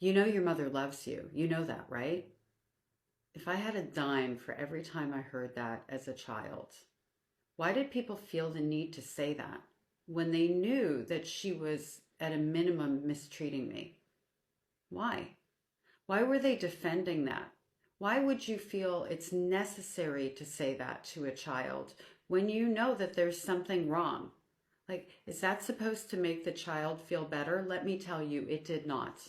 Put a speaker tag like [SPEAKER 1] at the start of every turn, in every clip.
[SPEAKER 1] You know your mother loves you. You know that, right? If I had a dime for every time I heard that as a child, why did people feel the need to say that when they knew that she was at a minimum mistreating me? Why? Why were they defending that? Why would you feel it's necessary to say that to a child when you know that there's something wrong? Like, is that supposed to make the child feel better? Let me tell you, it did not.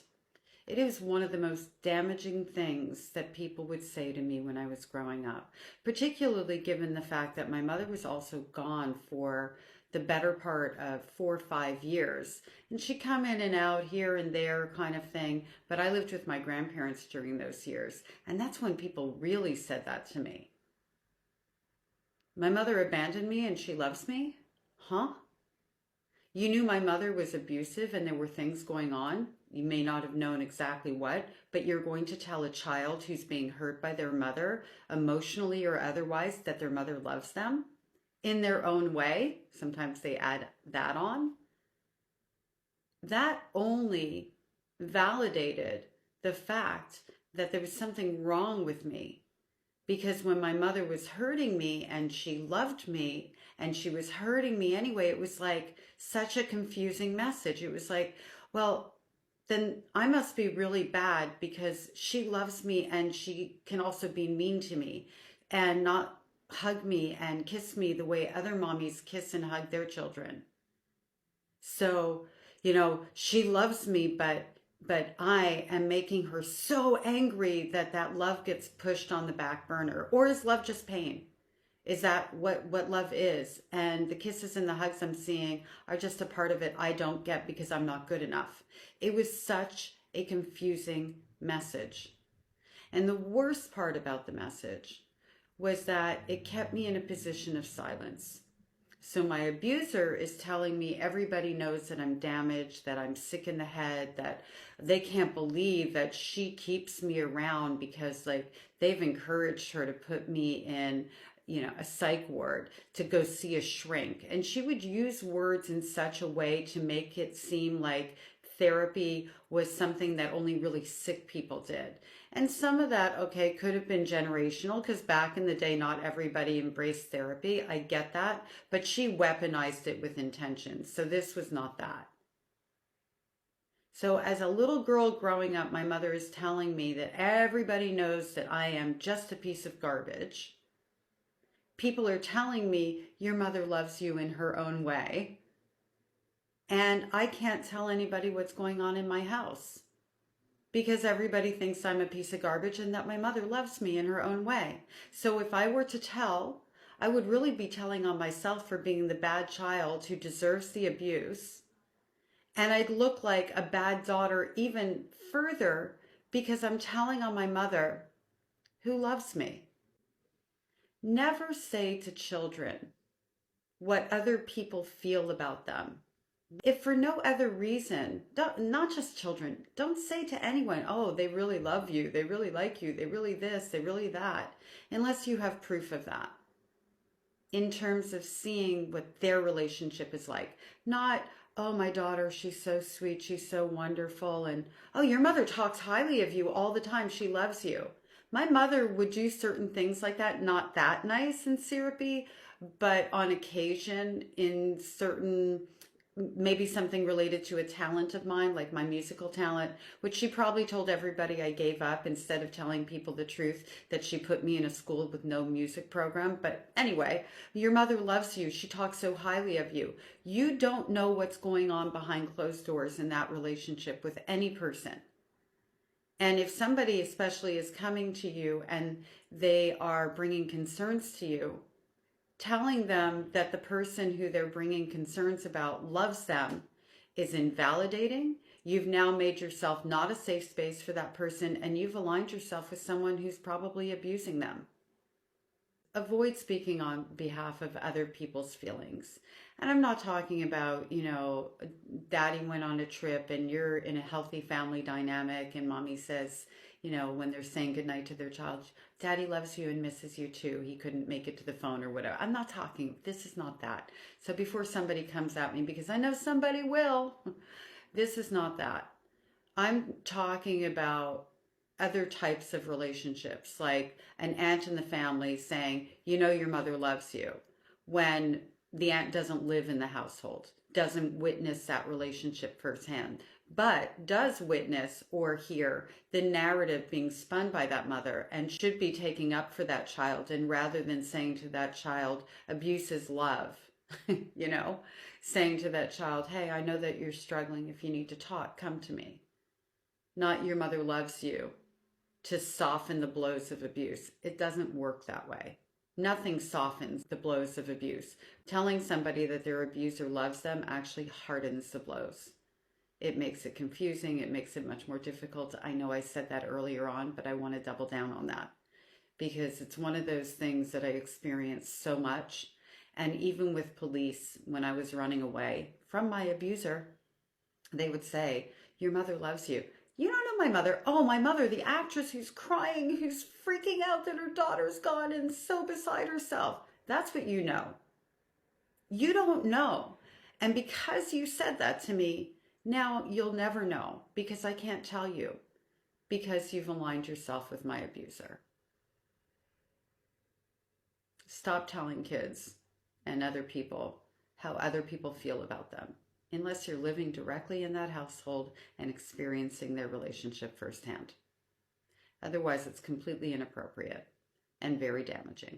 [SPEAKER 1] It is one of the most damaging things that people would say to me when I was growing up, particularly given the fact that my mother was also gone for the better part of 4 or 5 years. And she'd come in and out here and there kind of thing. But I lived with my grandparents during those years. And that's when people really said that to me. My mother abandoned me and she loves me? Huh? You knew my mother was abusive and there were things going on. You may not have known exactly what, but you're going to tell a child who's being hurt by their mother, emotionally or otherwise, that their mother loves them in their own way. Sometimes they add that on. That only validated the fact that there was something wrong with me. Because when my mother was hurting me and she loved me and she was hurting me anyway, it was like such a confusing message. It was like, well, then I must be really bad because she loves me and she can also be mean to me and not hug me and kiss me the way other mommies kiss and hug their children. So, she loves me, but I am making her so angry that that love gets pushed on the back burner. Or is love just pain? Is that what love is? And the kisses and the hugs I'm seeing are just a part of it I don't get because I'm not good enough. It was such a confusing message. And the worst part about the message was that it kept me in a position of silence. So my abuser is telling me everybody knows that I'm damaged, that I'm sick in the head, that they can't believe that she keeps me around because like they've encouraged her to put me in, a psych ward to go see a shrink. And she would use words in such a way to make it seem like therapy was something that only really sick people did. And some of that, okay, could have been generational because back in the day, not everybody embraced therapy. I get that. But she weaponized it with intention. So this was not that. So as a little girl growing up, my mother is telling me that everybody knows that I am just a piece of garbage. People are telling me your mother loves you in her own way. And I can't tell anybody what's going on in my house because everybody thinks I'm a piece of garbage and that my mother loves me in her own way. So if I were to tell, I would really be telling on myself for being the bad child who deserves the abuse. And I'd look like a bad daughter even further because I'm telling on my mother who loves me. Never say to children what other people feel about them. If for no other reason, not just children, don't say to anyone, oh, they really love you, they really like you, they really this, they really that, unless you have proof of that in terms of seeing what their relationship is like. Not, oh, my daughter, she's so sweet, she's so wonderful, and oh, your mother talks highly of you all the time, she loves you. My mother would do certain things like that, not that nice and syrupy, but on occasion in certain, maybe something related to a talent of mine, like my musical talent, which she probably told everybody I gave up instead of telling people the truth that she put me in a school with no music program. But anyway, your mother loves you. She talks so highly of you. You don't know what's going on behind closed doors in that relationship with any person. And if somebody especially is coming to you and they are bringing concerns to you, telling them that the person who they're bringing concerns about loves them is invalidating. You've now made yourself not a safe space for that person and you've aligned yourself with someone who's probably abusing them. Avoid speaking on behalf of other people's feelings. And I'm not talking about, daddy went on a trip and you're in a healthy family dynamic and mommy says, when they're saying goodnight to their child, daddy loves you and misses you too. He couldn't make it to the phone or whatever. I'm not talking, this is not that. So before somebody comes at me, because I know somebody will, this is not that. I'm talking about other types of relationships, like an aunt in the family saying, you know, your mother loves you, when the aunt doesn't live in the household, doesn't witness that relationship firsthand, but does witness or hear the narrative being spun by that mother and should be taking up for that child. And rather than saying to that child, abuse is love, you know, saying to that child, hey, I know that you're struggling. If you need to talk, come to me. Not your mother loves you, to soften the blows of abuse. It doesn't work that way. Nothing softens the blows of abuse. Telling somebody that their abuser loves them actually hardens the blows. It makes it confusing. It makes it much more difficult. I know I said that earlier on, but I want to double down on that because it's one of those things that I experienced so much. And even with police, when I was running away from my abuser, they would say, your mother loves you. You don't know my mother. Oh, my mother, the actress who's crying, who's freaking out that her daughter's gone and so beside herself. That's what you know. You don't know. And because you said that to me, now you'll never know because I can't tell you because you've aligned yourself with my abuser. Stop telling kids and other people how other people feel about them unless you're living directly in that household and experiencing their relationship firsthand. Otherwise, it's completely inappropriate and very damaging.